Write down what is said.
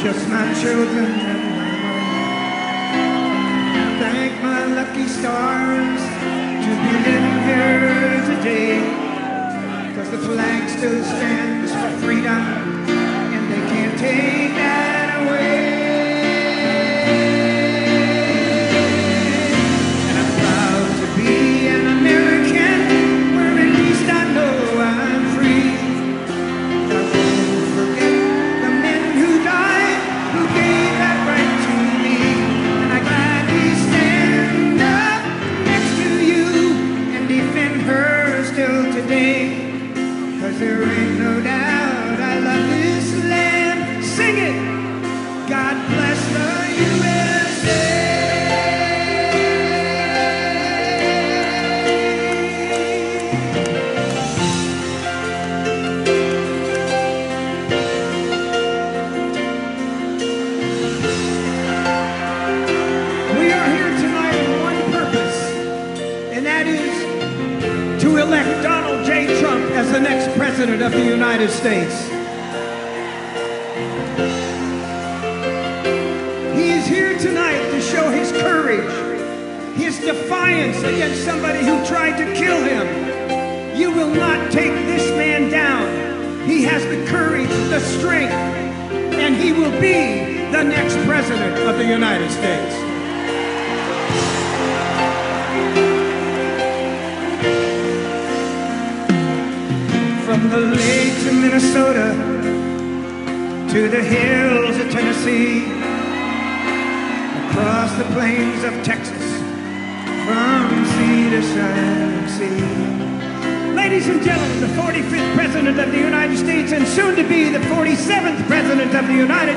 just my children and my mom. Thank my lucky stars to be living here today, 'cause the flag still stands for freedom, and they can't take that away. And I'm proud to be an American, where at least I know I'm free. I won't forget the men who died, who gave that right to me. And I gladly stand up next to you and defend her still today, 'cause there ain't no doubt I love this land. Sing it! God bless the USA. We are here tonight with one purpose, and that is to elect Donald J. Trump as the next president of the United States. He is here tonight to show his courage, his defiance against somebody who tried to kill him. You will not take this man down. He has the courage, the strength, and he will be the next president of the United States. From the lakes of Minnesota to the hills of Tennessee, across the plains of Texas, from sea to shining sea. Ladies and gentlemen, the 45th President of the United States, and soon to be the 47th President of the United